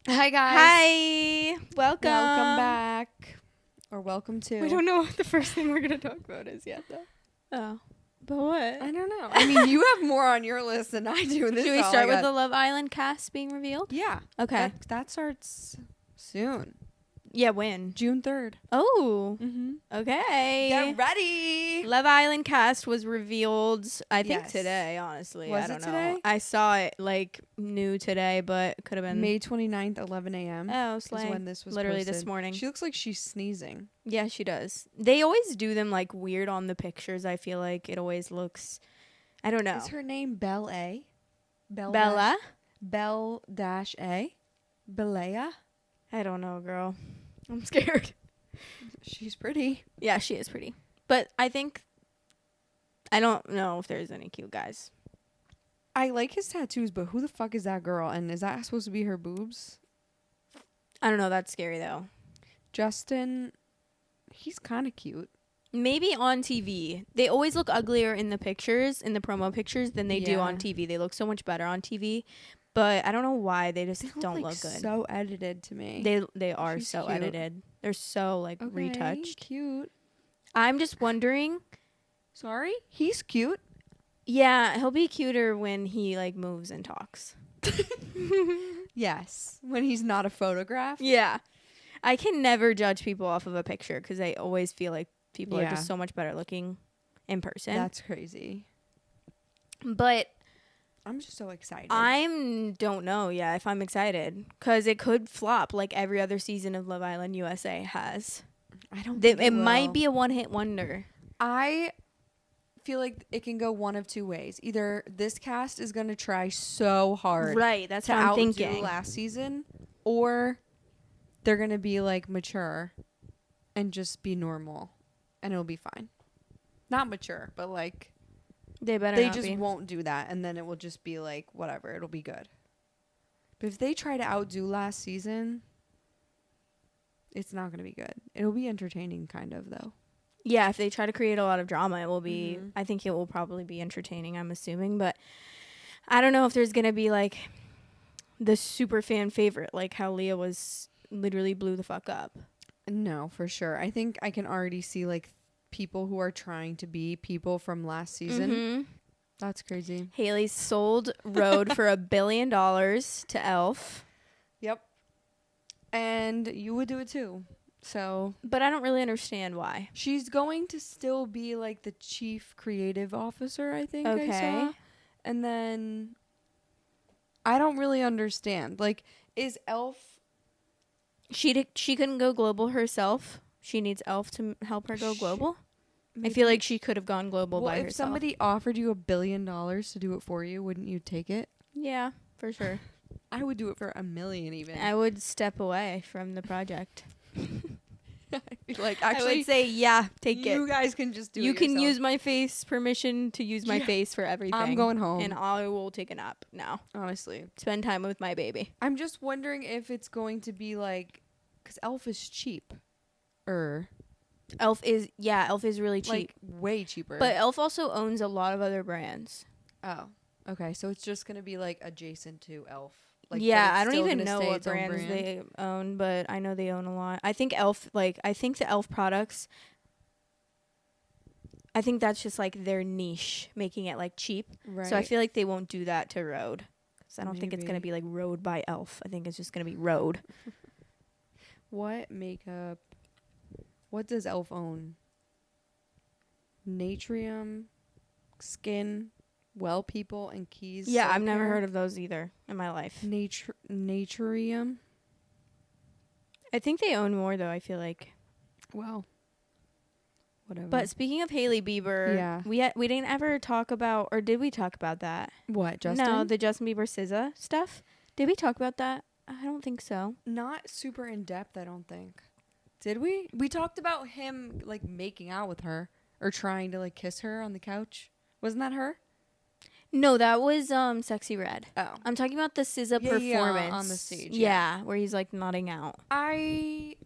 Hi guys. Hi. Welcome. Welcome back. Or welcome to. We don't know what the first thing we're going to talk about is yet, though. Oh. But what? I don't know. I mean, you have more on your list than I do. This Should we start with the Love Island cast being revealed? Yeah. Okay. That starts soon. Yeah, when? June 3rd. Oh. Mm-hmm. Okay. Get ready. Love Island cast was revealed, I think, Yes. today, honestly. Was I don't it know. today? I saw it, new today, but it could have been... May 29th, 11 a.m. Oh, is slay. when this was Literally posted. this morning. She looks like she's sneezing. Yeah, she does. They always do them, weird on the pictures. I feel like it always looks... I don't know. Is her name Belle A? Bella? Belle-A? Belea? I don't know, girl. I'm scared. She's pretty. Yeah, she is pretty. But I don't know if there's any cute guys. I like his tattoos, but who the fuck is that girl? And is that supposed to be her boobs? I don't know. That's scary, though. Justin, he's kind of cute. Maybe on TV. They always look uglier in the pictures, in the promo pictures, than they do on TV. They look so much better on TV. But I don't know why. They just don't look good. So edited to me. They are She's so cute. edited. They're so, Okay, retouched. Cute. I'm just wondering. Sorry? He's cute. Yeah, he'll be cuter when he, moves and talks. Yes. When he's not a photograph. Yeah. I can never judge people off of a picture because I always feel like people are just so much better looking in person. That's crazy. But I'm just so excited. don't know, if I'm excited. Because it could flop like every other season of Love Island USA has. I don't think it might be a one-hit wonder. I feel like it can go one of two ways. Either this cast is going to try so hard. Right, that's to what I'm outdo thinking. last season. Or they're going to be mature and just be normal. And it'll be fine. Not mature, but They just won't do that, and then it will just be whatever, it'll be good. But if they try to outdo last season, it's not going to be good. It'll be entertaining, kind of, though. Yeah, if they try to create a lot of drama, it will be, I think it will probably be entertaining, I'm assuming. But I don't know if there's going to be, the super fan favorite, how Leah was literally blew the fuck up. No, for sure. I think I can already see, people who are trying to be people from last season. Mm-hmm. That's crazy. Hailey sold Rhode for $1 billion to Elf. Yep. And you would do it too. So, but I don't really understand why. She's going to still be the chief creative officer, I think. Okay. I saw. And then I don't really understand. Is Elf... She couldn't go global herself. She needs Elf to help her go global. Maybe. I feel like she could have gone global by herself. If somebody offered you $1 billion to do it for you, wouldn't you take it? Yeah, for sure. I would do it for $1 million even. I would step away from the project. Actually, I would say, take it. You guys can just do it You can yourself. use my face, permission to use my face for everything. I'm going home. And I will take a nap now. Honestly. Spend time with my baby. I'm just wondering if it's going to be because Elf is cheap. Elf is really cheap. Way cheaper. But Elf also owns a lot of other brands. Oh. Okay, so it's just going to be adjacent to Elf. I don't even know what brands they own, but I know they own a lot. I think Elf, I think the Elf products, I think that's just their niche, making it cheap. Right. So I feel like they won't do that to Rhode. So I don't think it's going to be Rhode by Elf. I think it's just going to be Rhode. What makeup? What does Elf own? Natrium, Skin, Well People, and Keys. Yeah, I've never heard of those either in my life. Natrium. I think they own more though, I feel like. Well, whatever. But speaking of Hailey Bieber, we didn't ever talk about, or did we talk about that? What, Justin? No, the Justin Bieber SZA stuff. Did we talk about that? I don't think so. Not super in depth, I don't think. Did we? We talked about him making out with her or trying to kiss her on the couch. Wasn't that her? No, that was Sexy Red. Oh. I'm talking about the SZA performance on the stage. Yeah, where he's nodding out. I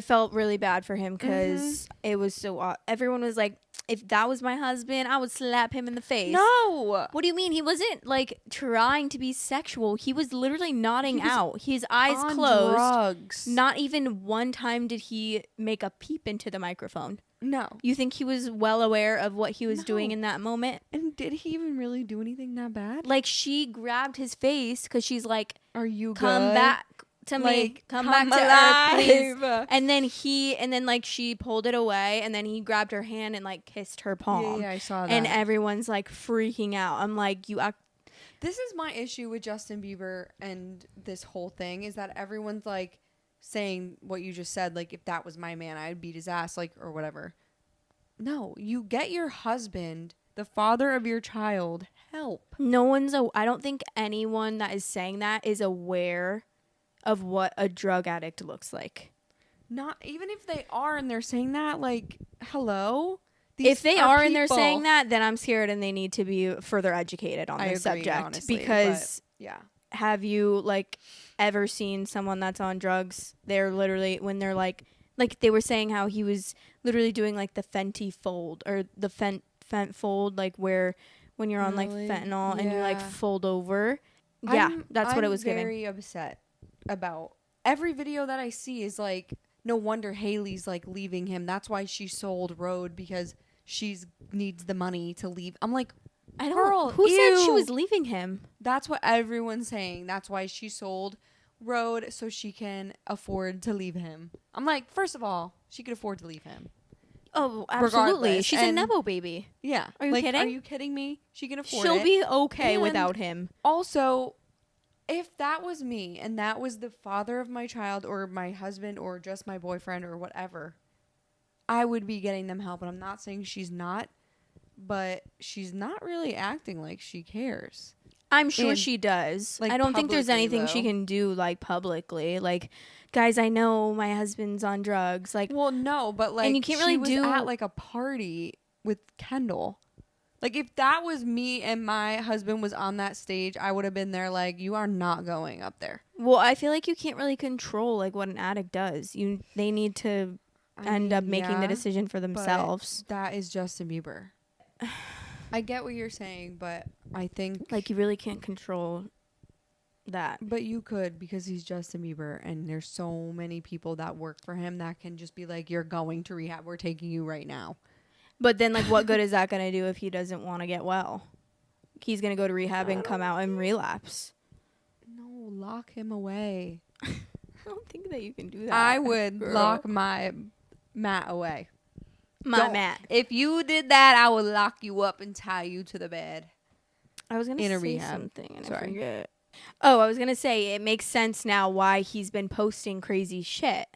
felt really bad for him because it was so everyone was like, if that was my husband, I would slap him in the face. No. What do you mean? He wasn't like trying to be sexual. He was literally nodding out, his eyes on closed. drugs. Not even one time did he make a peep into the microphone. No. You think he was well aware of what he was doing in that moment? And did he even really do anything that bad? Like, she grabbed his face because she's like, "Are you come good? back to me, come back to Earth, please." And then like she pulled it away, and then he grabbed her hand and like kissed her palm. Yeah, I saw that. And everyone's like freaking out. I'm like, you act. This is my issue with Justin Bieber and this whole thing is that everyone's like saying what you just said, like, if that was my man, I'd beat his ass, like, or whatever. No, you get your husband, the father of your child, help. I don't think anyone that is saying that is aware of what a drug addict looks like. Not even if they are and they're saying that, like, hello? If they are and they're saying that, then I'm scared and they need to be further educated on this subject. Honestly, because yeah. Have you like ever seen someone that's on drugs? They're literally, when they're like they were saying how he was literally doing like the Fenty fold or the Fent fold, like where when you're on like fentanyl and you like fold over. Yeah, that's what it was giving. I'm very upset about every video that I see is like, no wonder Hailey's like leaving him. That's why she sold Rhode, because she needs the money to leave. I'm like, girl, who said she was leaving him? That's what everyone's saying. That's why she sold Rhode, so she can afford to leave him. I'm like, first of all, she could afford to leave him. Oh, absolutely. Regardless. She's a Nepo baby. Yeah. Are you kidding? Are you kidding me? She can afford it. She'll be okay without him. Also, if that was me and that was the father of my child or my husband or just my boyfriend or whatever, I would be getting them help. And I'm not saying she's not, but she's not really acting like she cares. I'm sure she does. Like, I don't think there's anything she can do like publicly. Like, guys, I know my husband's on drugs. Like, well, no, but like, and you can't really she was at like a party with Kendall. Like, if that was me and my husband was on that stage, I would have been there like, you are not going up there. Well, I feel like you can't really control like what an addict does. They need to end up making the decision for themselves. That is Justin Bieber. I get what you're saying, but I think like you really can't control that. But you could, because he's Justin Bieber and there's so many people that work for him that can just be like, you're going to rehab. We're taking you right now. But then like what good is that going to do if he doesn't want to get well? He's going to go to rehab and come out and relapse. No, lock him away. I don't think that you can do that. I would lock my Matt away. Matt. If you did that, I would lock you up and tie you to the bed. I was going to say rehab. something and I forget. Oh, I was going to say it makes sense now why he's been posting crazy shit.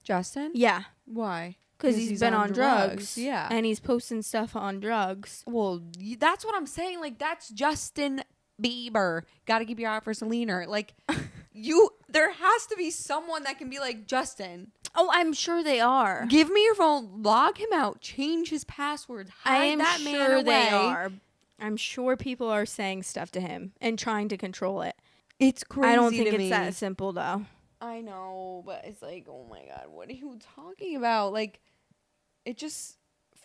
Justin? Yeah. Why? Because he's been on drugs. Yeah. And he's posting stuff on drugs. Well, that's what I'm saying. Like, that's Justin Bieber. Got to keep your eye for Selena. Like, there has to be someone that can be like, Justin. Oh, I'm sure they are. Give me your phone. Log him out. Change his passwords. Hide that man away. They are. I'm sure people are saying stuff to him and trying to control it. It's crazy. I don't think it's that simple, though. I know, but it's like, oh my God, what are you talking about? Like, it just,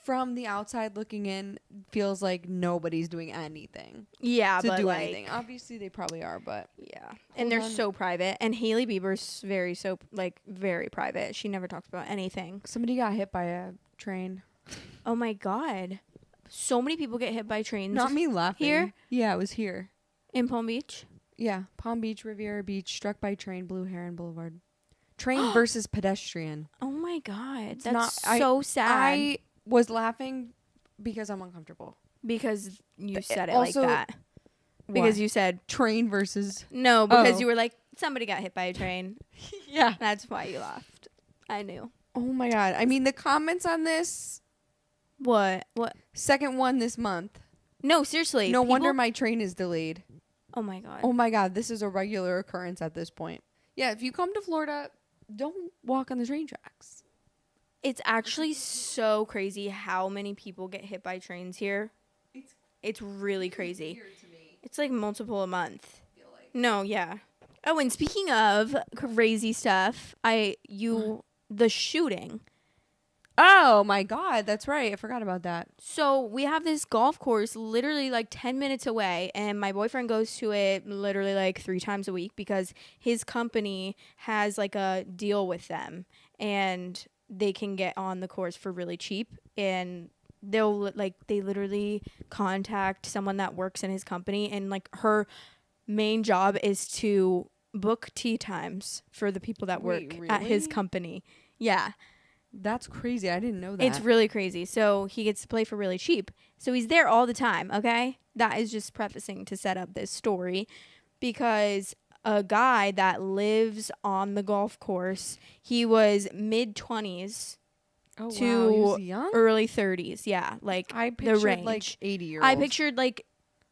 from the outside looking in, feels like nobody's doing anything. Yeah, to do anything. Obviously, they probably are, but yeah. And they're so private. And Hailey Bieber's very private. She never talks about anything. Somebody got hit by a train. Oh my God. So many people get hit by trains. Not me laughing. Here? Yeah, it was here. In Palm Beach? Yeah. Palm Beach, Riviera Beach, struck by train, Blue Heron Boulevard. Train versus pedestrian. Oh my God. It's That's so sad. I was laughing because I'm uncomfortable. Because you said it also, like that. Because you said train versus... No, because you were like, somebody got hit by a train. Yeah. That's why you laughed. I knew. Oh my God. I mean, the comments on this... What? Second one this month. No, seriously. No wonder my train is delayed. Oh my God. Oh my God. This is a regular occurrence at this point. Yeah, if you come to Florida, don't walk on the train tracks. It's actually so crazy how many people get hit by trains here. It's really crazy. Weird to me. It's like multiple a month. I feel like. No, yeah. Oh, and speaking of crazy stuff, the shooting. Oh my God, that's right. I forgot about that. So we have this golf course literally like 10 minutes away, and my boyfriend goes to it literally like 3 times a week because his company has like a deal with them, and they can get on the course for really cheap, and they literally contact someone that works in his company, and like her main job is to book tee times for the people that work at his company. Yeah. That's crazy. I didn't know that. It's really crazy. So he gets to play for really cheap. So he's there all the time, okay? That is just prefacing to set up this story, because a guy that lives on the golf course, he was mid-20s to he was young? early 30s. Yeah, like I pictured the range. like 80-year-old. I pictured like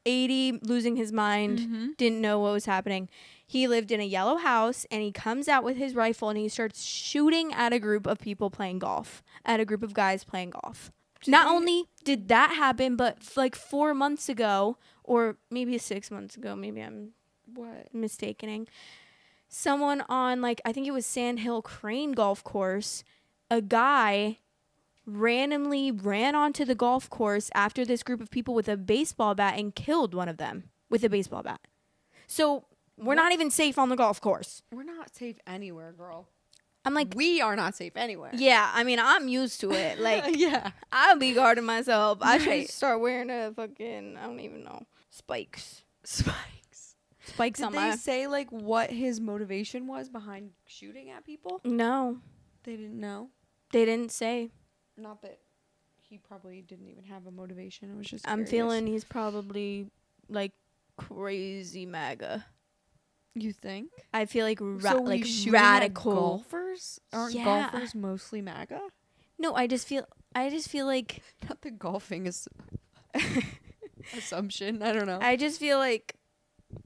80, losing his mind, didn't know what was happening. He lived in a yellow house, and he comes out with his rifle, and he starts shooting at a group of people playing golf, at a group of guys playing golf. Not only did that happen, but like 4 months ago, or maybe 6 months ago, maybe I'm mistakening, someone on like, I think it was Sand Hill Crane golf course, a guy randomly ran onto the golf course after this group of people with a baseball bat and killed one of them with a baseball bat. So we're not even safe on the golf course. We're not safe anywhere, girl. I'm like, we are not safe anywhere. Yeah, I mean, I'm used to it. Like, yeah, I'll be guarding myself. I Right. should start wearing a fucking, I don't even know, spikes Did on they my. say like what his motivation was behind shooting at people? No, They didn't know. they didn't say. Not that he probably didn't even have a motivation. It was just. I'm curious. feeling he's probably like crazy MAGA. You think? I feel like So like he's shooting radical. at golfers? Aren't Yeah. golfers mostly MAGA? No, I just feel like Not that golfing is assumption. I don't know. I just feel like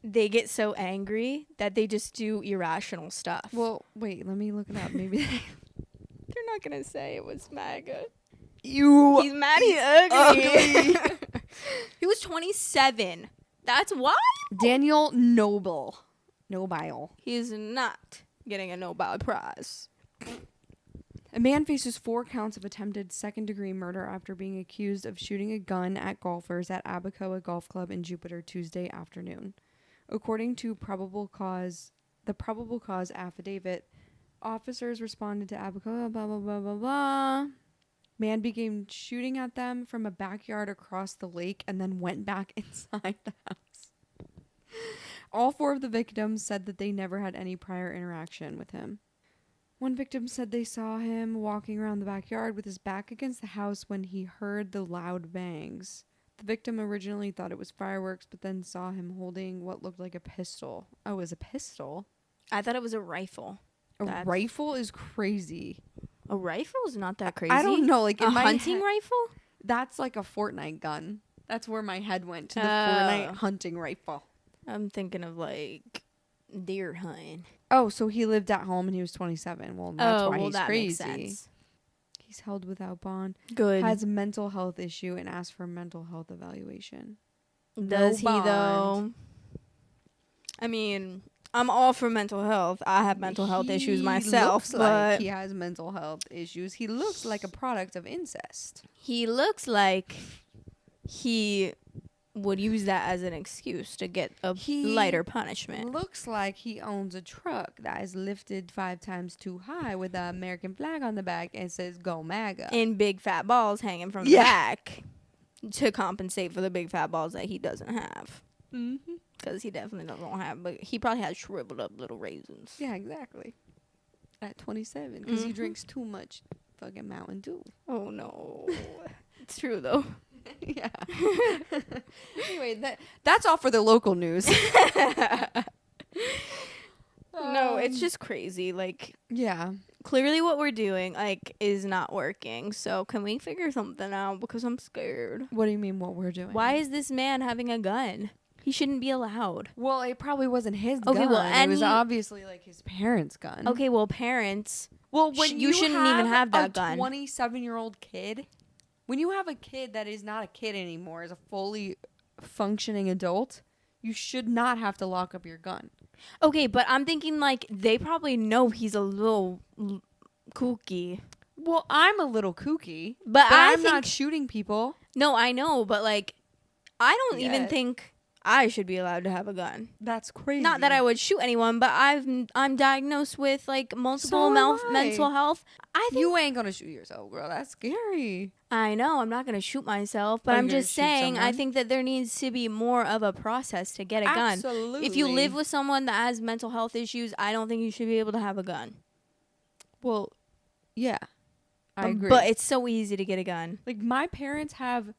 they get so angry that they just do irrational stuff. Well, wait. Let me look it up. Maybe They're not gonna say it was MAGA. you. He's mad. He's ugly. ugly. He was 27. That's why Daniel Nobile. he is not getting a Nobel Prize. A man faces 4 counts of attempted second-degree murder after being accused of shooting a gun at golfers at Abacoa Golf Club in Jupiter Tuesday afternoon. According to the probable cause affidavit, officers responded to Abacoa, blah, blah, blah, blah, blah. Man began shooting at them from a backyard across the lake and then went back inside the house. All 4 of the victims said that they never had any prior interaction with him. One victim said they saw him walking around the backyard with his back against the house when he heard the loud bangs. The victim originally thought it was fireworks, but then saw him holding what looked like a pistol. Oh, it was a pistol? I thought it was a rifle. A rifle is crazy. A rifle is not that crazy. I don't know. Like a hunting rifle? That's like a Fortnite gun. That's where my head went to the Fortnite hunting rifle. I'm thinking of like deer hunting. Oh, so he lived at home and he was 27. Well, that's why he's that crazy. Makes sense. He's held without bond. Good. Has a mental health issue and asked for mental health evaluation. Does No he though? bond. I mean, I'm all for mental health. I have mental health issues myself, Looks but like he has mental health issues. He looks like a product of incest. he looks like he would use that as an excuse to get a lighter punishment. Looks like he owns a truck that is lifted 5 times too high with the American flag on the back and says "Go MAGA" And big fat balls hanging from the back to compensate for the big fat balls that he doesn't have. Mm-hmm. Because he definitely doesn't have, but he probably has shriveled up little raisins. Yeah, exactly. At 27, because he drinks too much fucking Mountain Dew. Oh no, it's true though. Yeah. Anyway, that's all for the local news. No, it's just crazy. Like, yeah. clearly what we're doing like is not working. So can we figure something out? Because I'm scared. What do you mean what we're doing? Why is this man having a gun? He shouldn't be allowed. Well, it probably wasn't his gun. Well, It was obviously like his parents' gun. Okay, well, parents. Well, when you shouldn't even have that gun. A 27-year-old kid, when you have a kid that is not a kid anymore, is a fully functioning adult, you should not have to lock up your gun. Okay, but I'm thinking like they probably know he's a little kooky. Well, I'm a little kooky, but I'm not shooting people. No, I know, but like, I don't even Yet. think I should be allowed to have a gun. That's crazy. Not that I would shoot anyone, but I'm diagnosed with like multiple mental health. I think you ain't gonna shoot yourself, girl. That's scary. I know I'm not gonna shoot myself, but I'm just saying I think that there needs to be more of a process to get a gun. Absolutely. If you live with someone that has mental health issues, I don't think you should be able to have a gun. Well, yeah, I agree. But it's so easy to get a gun. Like my parents have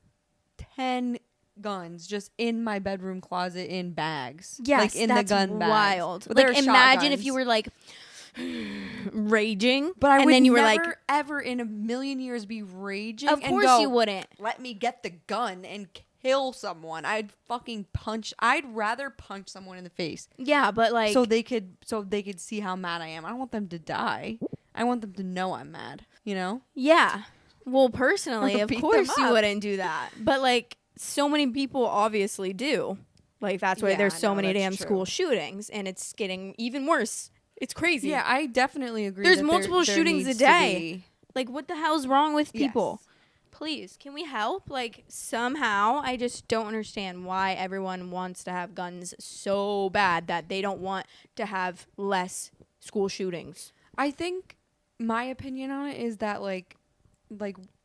10 guns just in my bedroom closet in bags. Yes, like in that's the gun bags. Wild. But like imagine if you were like raging, but I and would then you never, were like, ever in a million years be raging. Of course and go, you wouldn't. Let me get the gun and kill someone. I'd fucking punch. I'd rather punch someone in the face. Yeah, but like so they could see how mad I am. I don't want them to die. I want them to know I'm mad. You know? Yeah. Well, personally, of course you up. wouldn't do that. But like so many people obviously do. Like that's why there's so many damn school shootings, and it's getting even worse. It's crazy. Yeah, I definitely agree. There's multiple shootings a day. Like what the hell's wrong with people? Yes. Please, can we help? Like somehow, I just don't understand why everyone wants to have guns so bad that they don't want to have less school shootings. I think my opinion on it is that like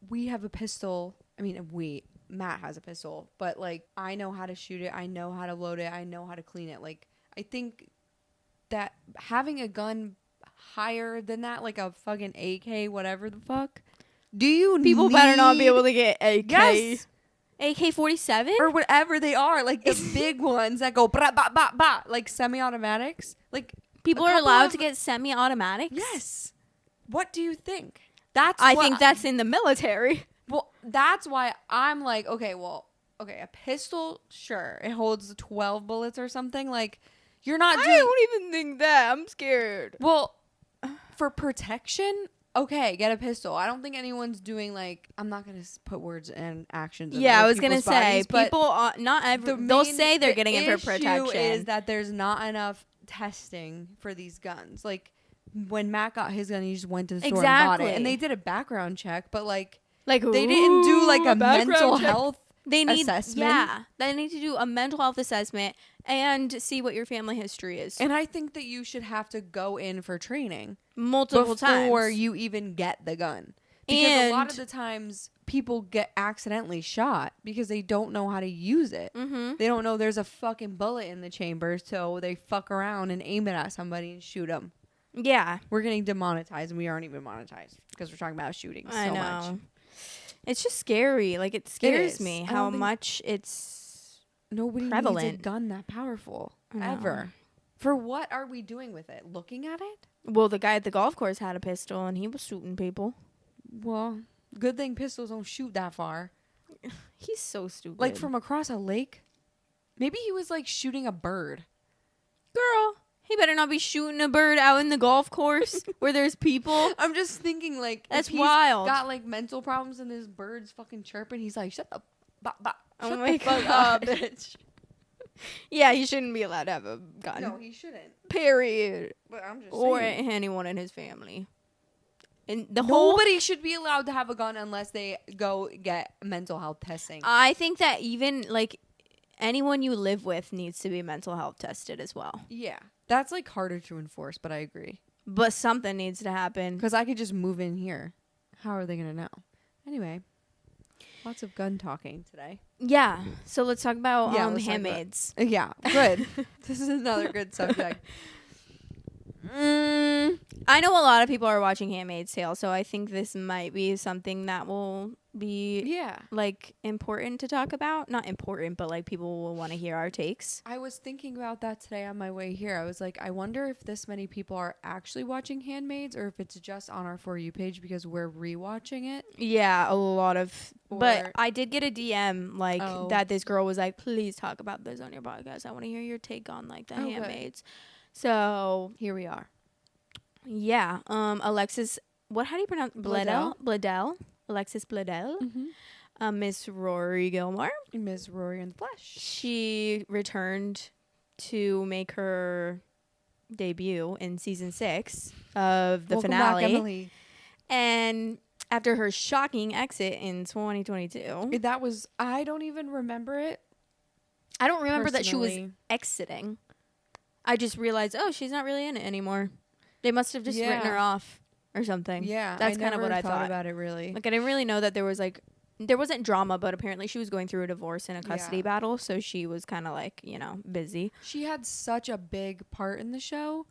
we have a pistol. I mean, Matt has a pistol, but like I know how to shoot it. I know how to load it. I know how to clean it. Like I think that having a gun higher than that, like a fucking AK, whatever the fuck, people better not be able to get AK. Yes. AK-47 or whatever they are, like the big ones that go bah, bah, bah, bah, like semi-automatics. Like people are allowed to get semi-automatics. Yes. What do you think? I think that's in the military. Well, that's why I'm like, okay, a pistol, sure, it holds 12 bullets or something. Like, you're not doing... I don't even think that. I'm scared. Well, for protection, okay, get a pistol. I don't think anyone's doing, like... I'm not going to put words and actions in I was going to say, bodies, people, they'll say they're getting it for protection. The issue is that there's not enough testing for these guns. Like, when Matt got his gun, he just went to the store and bought it. And they did a background check, but, like they didn't do, like, a mental health assessment. Yeah, they need to do a mental health assessment and see what your family history is. And I think that you should have to go in for training multiple times before you even get the gun. Because a lot of the times people get accidentally shot because they don't know how to use it. Mm-hmm. They don't know there's a fucking bullet in the chamber, so they fuck around and aim it at somebody and shoot them. Yeah. We're getting demonetized, and we aren't even monetized because we're talking about shootings so much. It's just scary. Like, it scares me how much it's prevalent. Needs a gun that powerful. Ever. For what are we doing with it? Looking at it? Well, the guy at the golf course had a pistol, and he was shooting people. Well, good thing pistols don't shoot that far. He's so stupid. Like, from across a lake? Maybe he was, like, shooting a bird. Girl, he better not be shooting a bird out in the golf course where there's people. I'm just thinking, like, that's wild. Got, like, mental problems and this bird's fucking chirping. He's like, shut the oh my God. fuck up, bitch. Yeah, he shouldn't be allowed to have a gun. No, he shouldn't. Period. But I'm just or saying. anyone in his family. And nobody should be allowed to have a gun unless they go get mental health testing. I think that even, like, anyone you live with needs to be mental health tested as well. Yeah. That's, like, harder to enforce, but I agree. But something needs to happen. Because I could just move in here. How are they going to know? Anyway. Lots of gun talking today. Yeah. So let's talk about Handmaids. Yeah. Good. This is another good subject. I know a lot of people are watching Handmaid's Tale, so I think this might be something that will be like important to talk about. Not important, but like people will want to hear our takes. I was thinking about that today on my way here. I was like, I wonder if this many people are actually watching Handmaids or if it's just on our For You page because we're rewatching it. Yeah, a lot of. But I did get a DM like that this girl was like, please talk about this on your podcast. I want to hear your take on like the Handmaids. So here we are. Yeah. Alexis, how do you pronounce Bledel? Alexis Bledel. Mm-hmm. Miss Rory Gilmore. Miss Rory in the flesh. She returned to make her debut in season 6 of the finale. Welcome back, Emily. And after her shocking exit in 2022. That was, I don't even remember it. I don't remember that she was Personally. exiting. I just realized, oh, she's not really in it anymore. They must have just written her off or something. Yeah, that's kind of what I thought about it. Really, like I didn't really know that there wasn't drama, but apparently she was going through a divorce and a custody battle, so she was kind of like, busy. She had such a big part in the show,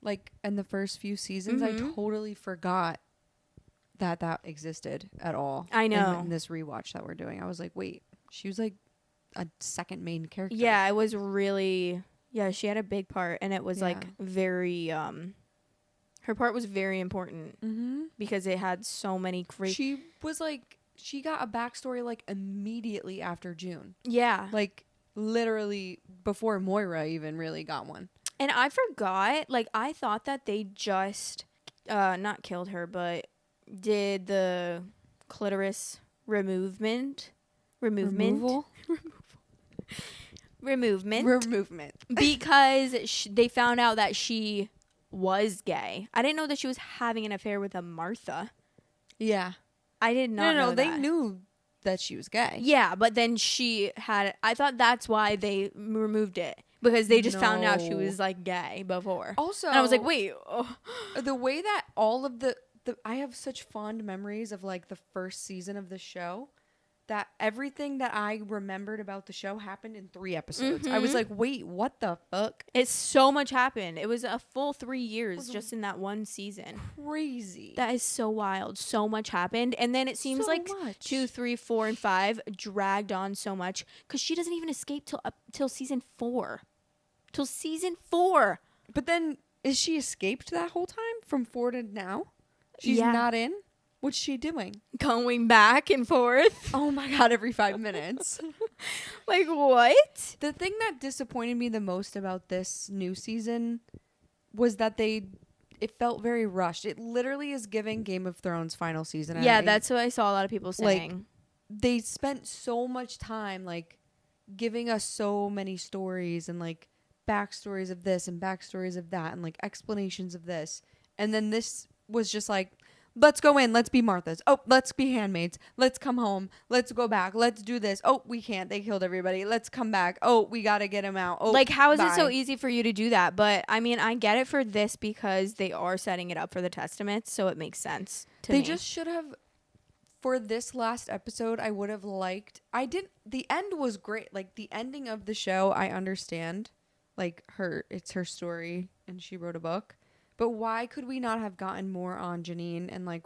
like in the first few seasons. I totally forgot that existed at all. I know. In this rewatch that we're doing, I was like, wait, she was like a second main character. Yeah, it was really. Yeah, she had a big part, and it was like very. Her part was very important because it had so many crazy. She was like, she got a backstory like immediately after June. Yeah, like literally before Moira even really got one. And I forgot, like I thought that they just not killed her, but did the clitoris removement because they found out that she was gay. I didn't know that she was having an affair with a Martha. Yeah, I did not know that. They knew that she was gay. Yeah, but then she had. I thought that's why they removed it, because they just found out she was like gay before. Also, and I was like, wait, the way that all of the I have such fond memories of like the first season of the show, that everything that I remembered about the show happened in 3 episodes. I was like, wait, what the fuck? It's so much happened. It was a full 3 years just in that one season. Crazy. That is so wild. So much happened. And then it seems so like much. 2, 3, 4, and 5 dragged on so much because she doesn't even escape till season 4. Till season 4. But then, is she escaped that whole time from 4 to now? She's Yeah. not in? What's she doing? Going back and forth. Oh my God, every 5 minutes. Like, what? The thing that disappointed me the most about this new season was that it felt very rushed. It literally is giving Game of Thrones final season. Yeah, that's what I saw a lot of people saying. Like, they spent so much time, like, giving us so many stories and, like, backstories of this and backstories of that and, like, explanations of this. And then this was just like, let's go in. Let's be Marthas. Oh, let's be handmaids. Let's come home. Let's go back. Let's do this. Oh, we can't. They killed everybody. Let's come back. Oh, we got to get him out. Oh, like, how is it so easy for you to do that? But, I mean, I get it for this because they are setting it up for the Testaments, so it makes sense to me. They just should have, for this last episode, I would have liked, the end was great. Like, the ending of the show, I understand. Like, it's her story, and she wrote a book. But why could we not have gotten more on Janine, and like,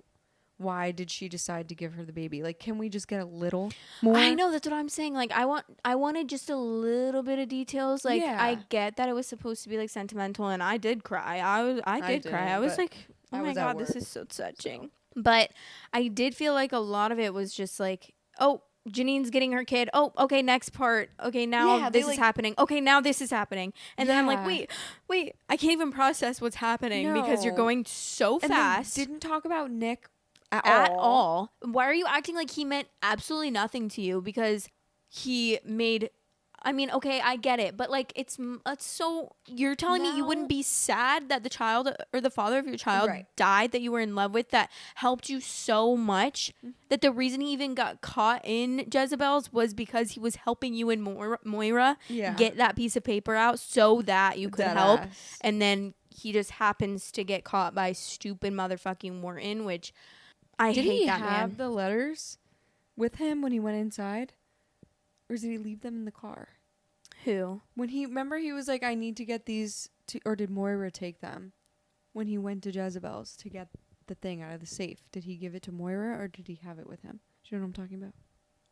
why did she decide to give her the baby? Like, can we just get a little more? I know, that's what I'm saying. Like, I wanted just a little bit of details. Like, I get that it was supposed to be like sentimental, and I did cry. I did cry. I was like, oh my God, this is so touching. But I did feel like a lot of it was just like, oh, Janine's getting her kid. Oh, okay, next part. Okay, now this is happening. Okay, now this is happening. And then I'm like, wait, I can't even process what's happening because you're going so fast. Didn't talk about Nick at all. Why are you acting like he meant absolutely nothing to you? Because he made... I mean, okay, I get it, but like it's so... You're telling me you wouldn't be sad that the child or the father of your child died that you were in love with, that helped you so much, that the reason he even got caught in Jezebel's was because he was helping you and Moira get that piece of paper out so that you could help. And then he just happens to get caught by stupid motherfucking Morton, which I hate that man. Did he have the letters with him when he went inside? Or did he leave them in the car? Who? Remember he was like, I need to get these, or did Moira take them? When he went to Jezebel's to get the thing out of the safe. Did he give it to Moira or did he have it with him? Do you know what I'm talking about?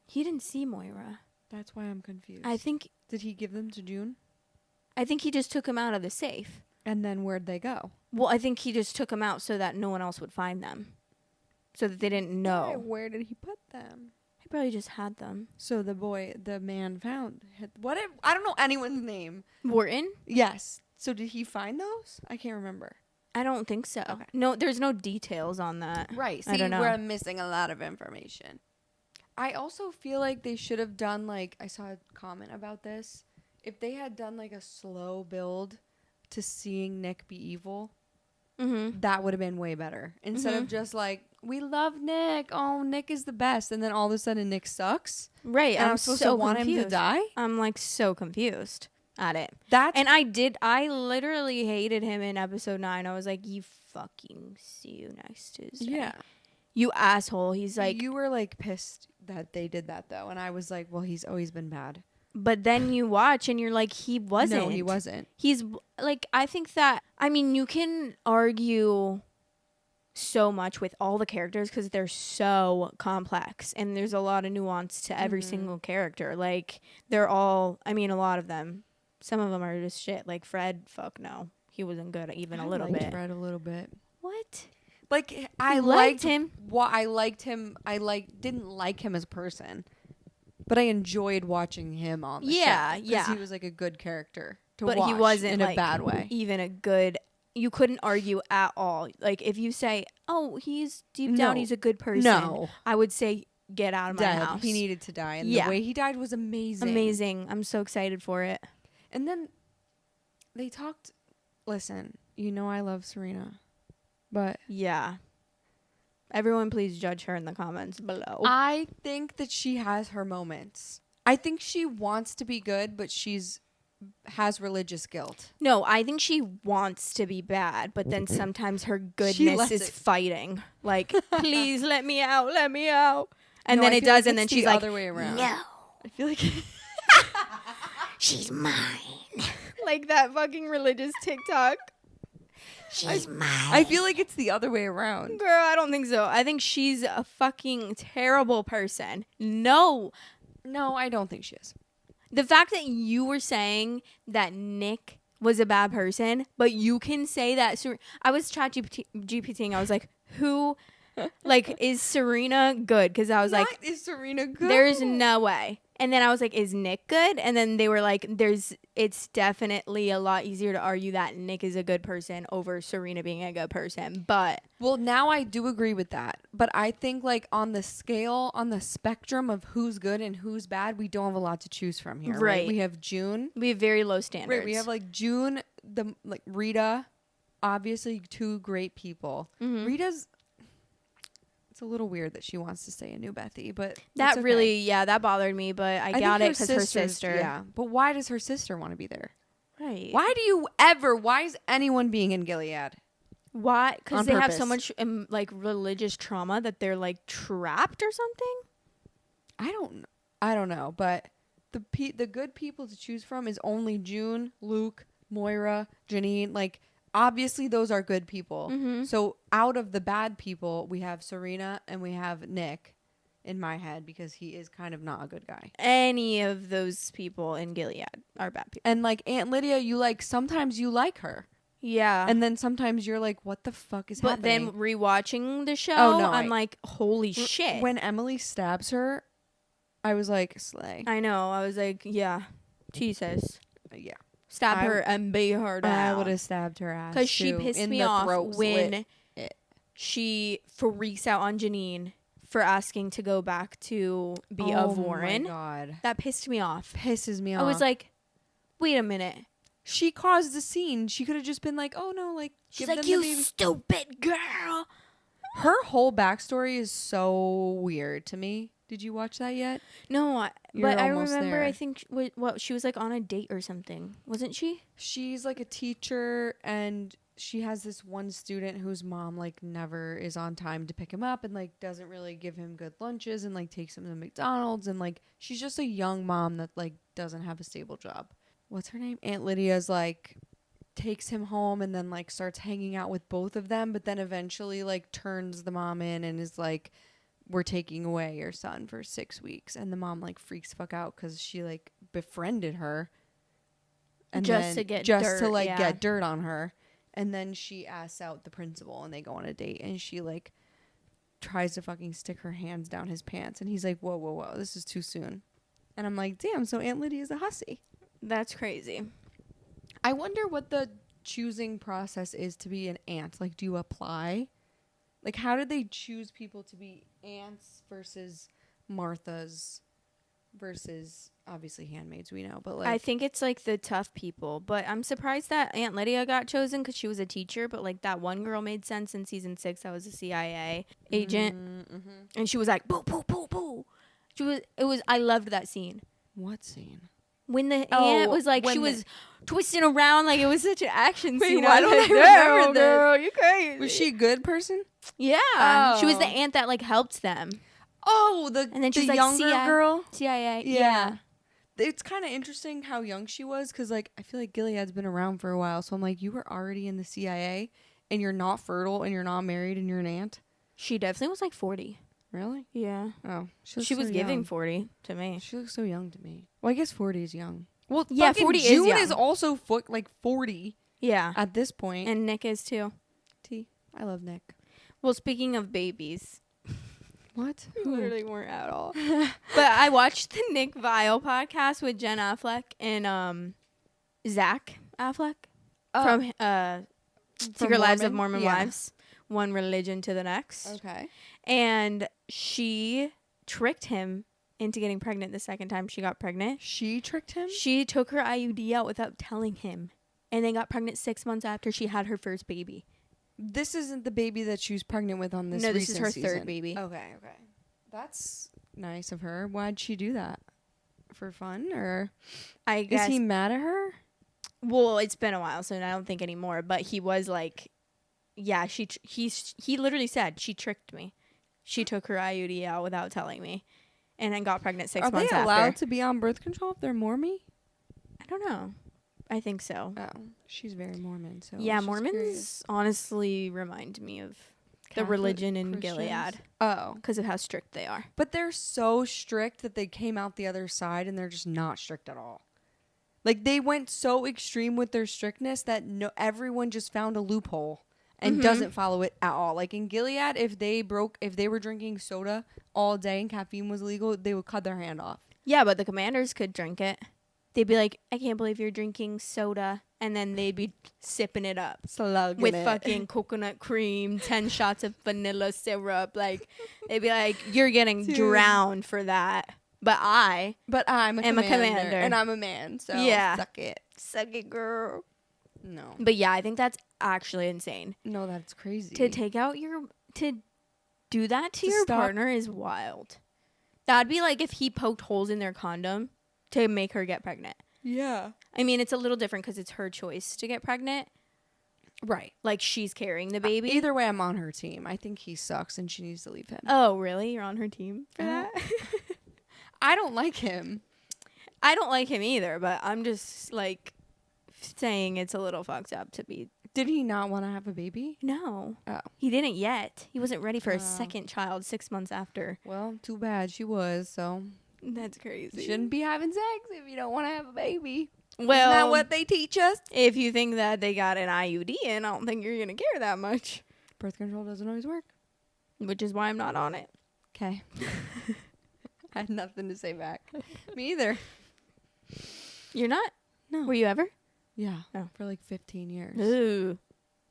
He didn't see Moira. That's why I'm confused. I think... Did he give them to June? I think he just took them out of the safe. And then where'd they go? Well, I think he just took them out so that no one else would find them. So that they didn't know. Where did he put them? Probably just had them. So the man found I don't know anyone's name. Morton? Yes. So did he find those? I can't remember. I don't think so. Okay. No, there's no details on that. Right. See, I don't know. we're missing a lot of information. I also feel like they should have done, like, I saw a comment about this. If they had done like a slow build to seeing Nick be evil, that would have been way better. Instead of just like, we love Nick. Oh, Nick is the best. And then all of a sudden Nick sucks. Right. And I'm supposed to want him to die? I'm like so confused at it. And I literally hated him in episode 9. I was like, you fucking see you next Tuesday. Yeah. You asshole. He's like, you were like pissed that they did that though. And I was like, well, he's always been bad. but then you watch and you're like, he wasn't. No, he wasn't. He's like, I think that, I mean, you can argue so much with all the characters because they're so complex and there's a lot of nuance to every single character. Like, they're all, I mean, a lot of them, some of them are just shit. Like Fred, fuck no. He wasn't good even a little bit. Fred a little bit. What? Like, I liked him. Well, I liked him. Didn't like him as a person, but I enjoyed watching him on the show. Yeah. Because he was like a good character to watch. But he wasn't in a bad way. Even a good. You couldn't argue at all. Like, if you say, "Oh, he's deep down, he's a good person," no, I would say, "Get out of my house." He needed to die, and the way he died was amazing. Amazing. I'm so excited for it. And then they talked. Listen, you know I love Serena, but yeah. Everyone, please judge her in the comments below. I think that she has her moments. I think she wants to be good, but has religious guilt. No, I think she wants to be bad, but then sometimes her goodness is fighting. Like, please let me out, let me out. And then it does, and then she's like, other way around. No. I feel like she's mine. Like that fucking religious TikTok. She's mine. I feel like it's the other way around. Girl, I don't think so. I think she's a fucking terrible person. No, I don't think she is. The fact that you were saying that Nick was a bad person, but you can say that. I was chat GPTing. I was like, who, like, is Serena good? Because I was like, is Serena good? There's no way. And then I was like, is Nick good? And then they were like, it's definitely a lot easier to argue that Nick is a good person over Serena being a good person. But well, now I do agree with that. But I think like on the scale, on the spectrum of who's good and who's bad, we don't have a lot to choose from here. Right. We have June. We have very low standards. Right. We have like June, Rita, obviously 2 great people. Mm-hmm. Rita's. It's a little weird that she wants to stay a New Bethy, but that really, that bothered me. But I got it because her sister. Yeah, but why does her sister want to be there? Right. Why is anyone being in Gilead? Why? Because they have so much like religious trauma that they're like trapped or something. I don't know, but the good people to choose from is only June, Luke, Moira, Janine, like. Obviously, those are good people. Mm-hmm. So out of the bad people, we have Serena and we have Nick in my head because he is kind of not a good guy. Any of those people in Gilead are bad people. And like Aunt Lydia, sometimes you like her. Yeah. And then sometimes you're like, what the fuck is happening? But then rewatching the show, I'm like, holy shit. When Emily stabs her, I was like, slay. I know. I was like, yeah, Jesus. Yeah. Stab her and beat her down. I would have stabbed her ass. Because she pissed me off when she freaks out on Janine for asking to go back to be of Warren. Oh my God. That pissed me off. Pisses me off. I was like, wait a minute. She caused the scene. She could have just been like, oh no, like, she's like, you stupid girl. Her whole backstory is so weird to me. Did you watch that yet? No, but I remember there. I think she was like on a date or something, wasn't she? She's like a teacher and she has this one student whose mom like never is on time to pick him up and like doesn't really give him good lunches and like takes him to McDonald's and like she's just a young mom that like doesn't have a stable job. What's her name? Aunt Lydia's like takes him home and then like starts hanging out with both of them, but then eventually like turns the mom in and is like, we're taking away your son for 6 weeks. And the mom like freaks fuck out because she like befriended her and just to get dirt on her. And then she asks out the principal and they go on a date and she like tries to fucking stick her hands down his pants and he's like, whoa, this is too soon. And I'm like, damn, so Aunt Lydia's a hussy. That's crazy. I wonder what the choosing process is to be an aunt. Like, do you apply? Like, how did they choose people to be aunts versus Marthas versus obviously Handmaids, we know, but like I think it's like the tough people, but I'm surprised that Aunt Lydia got chosen because she was a teacher. But like that one girl made sense in season 6. That was a CIA agent, and she was like boo boo boo boo. I loved that scene. What scene? When the aunt was like, she was twisting around like it was such an action scene. Why don't I remember this? Girl, you crazy. Was she a good person? Yeah, she was the aunt that like helped them. Oh, and then she's the like younger girl. CIA. Yeah. It's kind of interesting how young she was because like I feel like Gilead's been around for a while, so I'm like, you were already in the CIA and you're not fertile and you're not married and you're an aunt. She definitely was like 40. Really? Yeah. Oh, she was giving 40 to me. She looks so young to me. Well, I guess 40 is young. Well, yeah, 40 June is young. is also like 40. Yeah. At this point. And Nick is too. I love Nick. Well, speaking of babies. What? Literally weren't at all. But I watched the Nick Viall podcast with Jen Affleck and Zach Affleck from Secret Lives of Mormon Wives. One religion to the next. Okay. And she tricked him into getting pregnant the second time she got pregnant. She tricked him? She took her IUD out without telling him and then got pregnant 6 months after she had her first baby. This isn't the baby that she was pregnant with on this No, this is her season. third baby. Okay. That's nice of her. Why'd she do that? For fun? Or I guess. Is he mad at her? Well, it's been a while, so I don't think anymore. But he was like, yeah, he literally said, she tricked me. She took her IUD out without telling me and then got pregnant 6 months after. Are they allowed to be on birth control if they're Mormon? I don't know. I think so. Oh, she's very Mormon. So yeah, Mormons honestly remind me of the religion in Gilead. Oh. Because of how strict they are. But they're so strict that they came out the other side and they're just not strict at all. Like, they went so extreme with their strictness that everyone just found a loophole and doesn't follow it at all. Like, in Gilead, if they were drinking soda all day and caffeine was illegal, they would cut their hand off. Yeah, but the commanders could drink it. They'd be like, I can't believe you're drinking soda. And then they'd be sipping it up. Slugging with it. fucking coconut cream, 10 shots of vanilla syrup. Like, they'd be like, you're getting drowned for that. But I'm a commander. And I'm a man, so suck it. Suck it, girl. No. But yeah, I think that's actually insane. No, that's crazy. To do that to your partner is wild. That'd be like if he poked holes in their condom to make her get pregnant. Yeah. I mean, it's a little different because it's her choice to get pregnant. Right. Like, she's carrying the baby. Either way, I'm on her team. I think he sucks and she needs to leave him. Oh, really? You're on her team for that? I don't like him. I don't like him either, but I'm just, like, saying it's a little fucked up to be. Did he not want to have a baby? No. Oh. He didn't yet. He wasn't ready for a second child 6 months after. Well, too bad she was, so. That's crazy. Shouldn't be having sex if you don't want to have a baby. Well, isn't that what they teach us? If you think that they got an IUD in, I don't think you're going to care that much. Birth control doesn't always work. Which is why I'm not on it. Okay. I had nothing to say back. Me either. You're not? No. Were you ever? Yeah. Oh. For like 15 years. Ooh.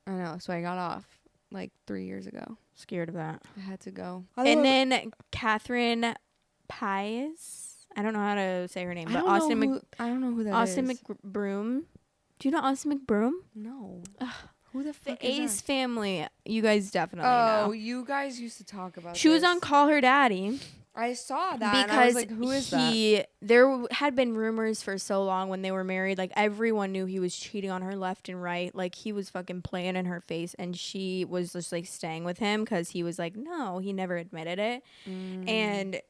I know. So I got off like 3 years ago. Scared of that. I had to go. And then Catherine Paiz. I don't know how to say her name, but I don't know who that is. Austin McBroom. Do you know Austin McBroom? No. Who the fuck is is Paiz that? family. You guys definitely know. Oh, you guys used to talk about She was on Call Her Daddy. I saw that because and I was like, who is that? There had been rumors for so long when they were married. Like, everyone knew he was cheating on her left and right. Like, he was fucking playing in her face, and she was just like staying with him because he was like, no, he never admitted it. And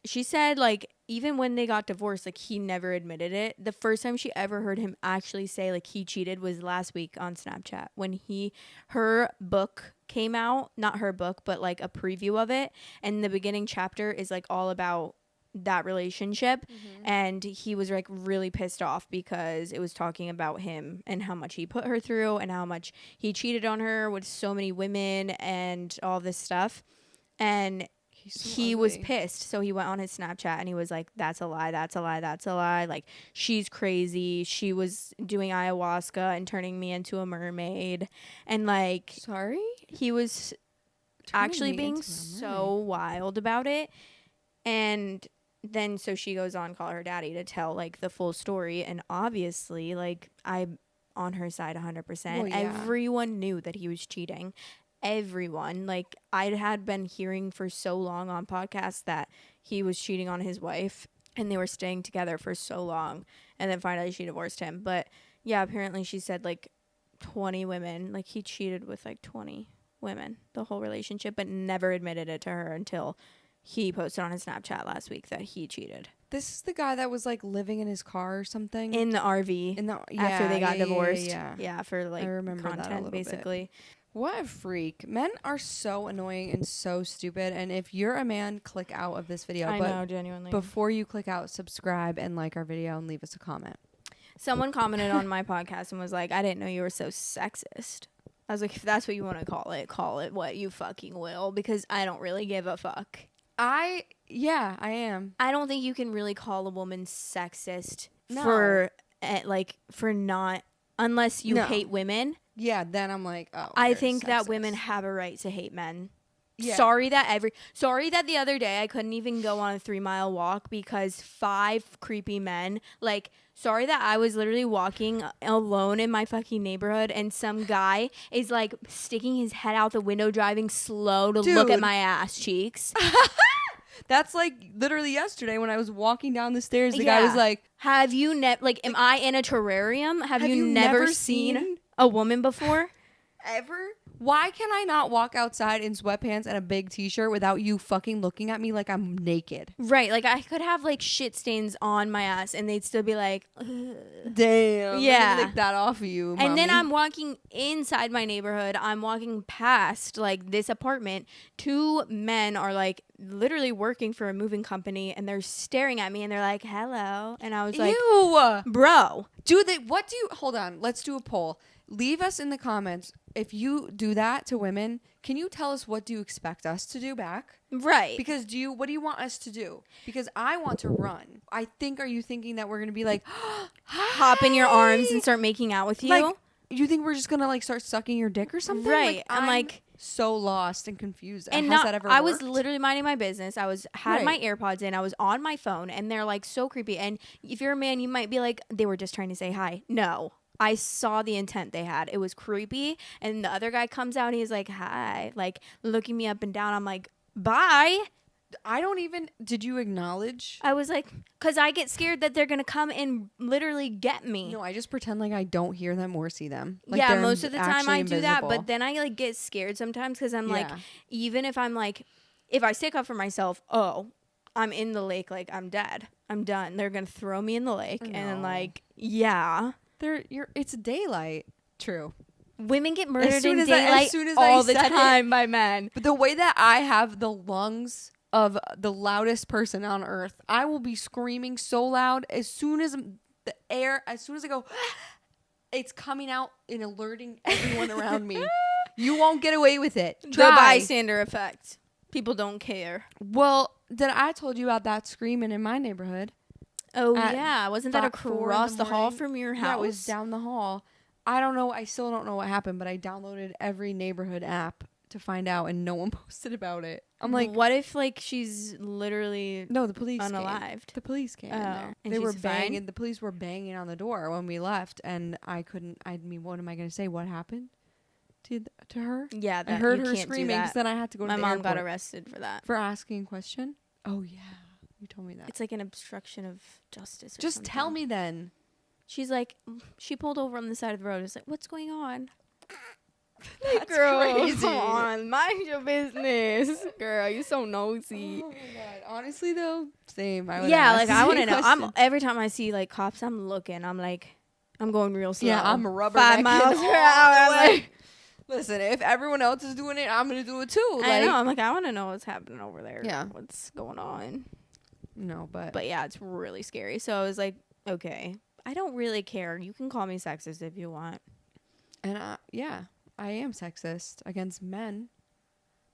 she said, like, even when they got divorced, like, he never admitted it. The first time she ever heard him actually say, like, he cheated was last week on Snapchat when her book came out. Not her book, but, like, a preview of it. And the beginning chapter is, like, all about that relationship. And he was, like, really pissed off because it was talking about him and how much he put her through and how much he cheated on her with so many women and all this stuff. And he was pissed, so he went on his Snapchat and he was like, that's a lie, that's a lie, that's a lie. Like, she's crazy. She was doing ayahuasca and turning me into a mermaid. And, like, sorry? He was actually being so wild about it. And then so she goes on call her daddy to tell like the full story, and obviously like I'm on her side 100%. Well, yeah. Everyone knew that he was cheating. Everyone, like I had been hearing for so long on podcasts that he was cheating on his wife and they were staying together for so long, and then finally she divorced him. But yeah, apparently she said like 20 women, like he cheated with like 20 women the whole relationship, but never admitted it to her until he posted on his Snapchat last week that he cheated. This is the guy that was like living in his car or something In the RV after they got divorced. Yeah, for like I remember content basically. Bit. What a freak. Men are so annoying and so stupid. And if you're a man, click out of this video. I know, genuinely. Before you click out, subscribe and like our video and leave us a comment. Someone commented on my podcast and was like, I didn't know you were so sexist. I was like, if that's what you want to call it what you fucking will, because I don't really give a fuck. I am. I don't think you can really call a woman sexist for not, unless you hate women. Yeah, then I'm like, oh. I think that women have a right to hate men. Yeah. Sorry that the other day I couldn't even go on a 3-mile walk because 5 creepy men, like, sorry that I was literally walking alone in my fucking neighborhood and some guy is like sticking his head out the window driving slow to look at my ass cheeks. That's like literally yesterday when I was walking down the stairs, the guy was like, have you am I in a terrarium? Have you never seen a woman before? Ever? Why can I not walk outside in sweatpants and a big t-shirt without you fucking looking at me like I'm naked? Right. Like I could have like shit stains on my ass and they'd still be like, ugh. Damn. Yeah. Lick that off of you, mommy. And then I'm walking inside my neighborhood. I'm walking past like this apartment. 2 men are like literally working for a moving company and they're staring at me and they're like, hello. And I was like, ew, bro. Hold on. Let's do a poll. Leave us in the comments. If you do that to women, can you tell us what do you expect us to do back? Right. Because what do you want us to do? Because I want to run. Are you thinking that we're going to be like, hop in your arms and start making out with you? Like, you think we're just going to like start sucking your dick or something? Right. Like, I'm like so lost and confused. And that ever worked? I was literally minding my business. I had my AirPods in. I was on my phone and they're like so creepy. And if you're a man, you might be like, they were just trying to say hi. No. I saw the intent they had. It was creepy. And the other guy comes out and he's like, hi, like looking me up and down. I'm like, bye. Did you acknowledge? I was like, because I get scared that they're going to come and literally get me. No, I just pretend like I don't hear them or see them. Like yeah, most of the time I do that. invisible. But then I like get scared sometimes because I'm like, even if I'm like, if I stick up for myself, I'm in the lake, like I'm dead. I'm done. They're going to throw me in the lake. No. And like, yeah. It's daylight. True. Women get murdered in daylight all the time by men. But the way that I have the lungs of the loudest person on earth, I will be screaming so loud as soon as I go, it's coming out and alerting everyone around me. You won't get away with it. The bystander effect. People don't care. Well, then I told you about that screaming in my neighborhood. Oh, yeah. Wasn't that across the hall from your house? Yeah, it was down the hall. I don't know. I still don't know what happened, but I downloaded every neighborhood app to find out, and no one posted about it. I'm like, what if, like, she's literally the police unalived? The police came in there. And they were banging. The police were banging on the door when we left, and I couldn't. I mean, what am I going to say? What happened to her? Yeah, I heard her screaming, because then I had to go to the airport. My mom got arrested for that. For asking a question? Oh, yeah. You told me that. It's like an obstruction of justice or Just something. tell me then. She's like, she pulled over on the side of the road. It's like, what's going on? That's girl, crazy. Come on, mind your business. Girl, you so nosy. Oh my God. Honestly though, same. I want to know. Every time I see like cops, I'm looking. I'm like, I'm going real slow. Yeah, I'm rubbernecking 5 miles per hour. Listen, if everyone else is doing it, I'm gonna do it too. I know. I'm like, I want to know what's happening over there. Yeah, what's going on? No, but yeah, it's really scary. So I was like, okay, I don't really care. You can call me sexist if you want. And I am sexist against men.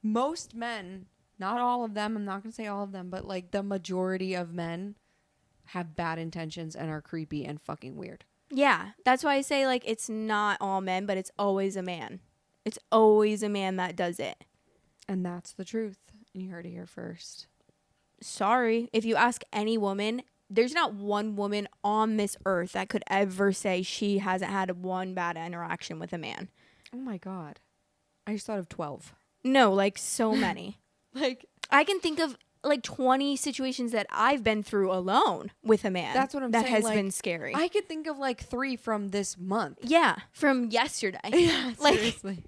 Most men, not all of them. I'm not gonna say all of them, but like the majority of men have bad intentions and are creepy and fucking weird. Yeah, that's why I say like it's not all men, but it's always a man. It's always a man that does it. And that's the truth. And you heard it here first. sorry. If you ask any woman, there's not one woman on this earth that could ever say she hasn't had one bad interaction with a man. Oh my God. I just thought of 12. No, like so many. Like, I can think of like 20 situations that I've been through alone with a man. That's what I'm saying. saying. That has like, been scary. I could think of like 3 from this month. Yeah, from yesterday. Yeah, like, seriously.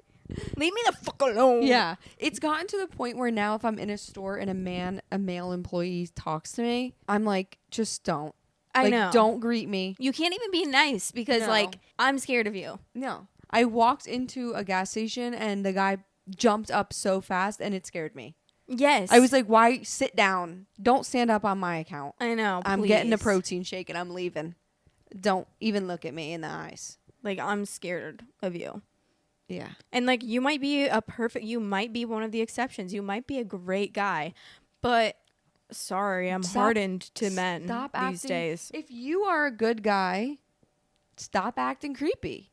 Leave me the fuck alone. Yeah. It's gotten to the point where now if I'm in a store and a male employee talks to me, I'm like, just don't. I know. Don't greet me. You can't even be nice because like, I'm scared of you. No. I walked into a gas station and the guy jumped up so fast and it scared me. Yes. I was like, why? Sit down. Don't stand up on my account. I know. I'm please. getting a protein shake and I'm leaving. Don't even look at me in the eyes. Like, I'm scared of you. Yeah. And like, you might be you might be one of the exceptions. You might be a great guy, but sorry, I'm hardened to men these days. If you are a good guy, stop acting creepy.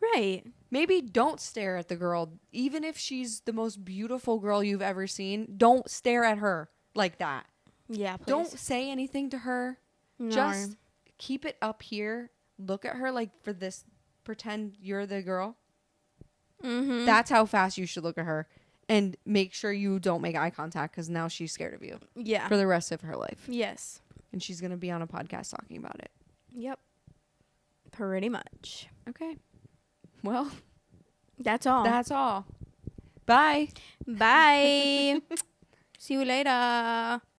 Right. Maybe don't stare at the girl. Even if she's the most beautiful girl you've ever seen, don't stare at her like that. Yeah, please. Don't say anything to her. No. Just keep it up here. Look at her like for this. Pretend you're the girl. Mm-hmm. That's how fast you should look at her. And make sure you don't make eye contact because now she's scared of you. Yeah. For the rest of her life. Yes. And she's going to be on a podcast talking about it. Yep. Pretty much. Okay. Well, that's all. That's all. Bye. Bye. See you later.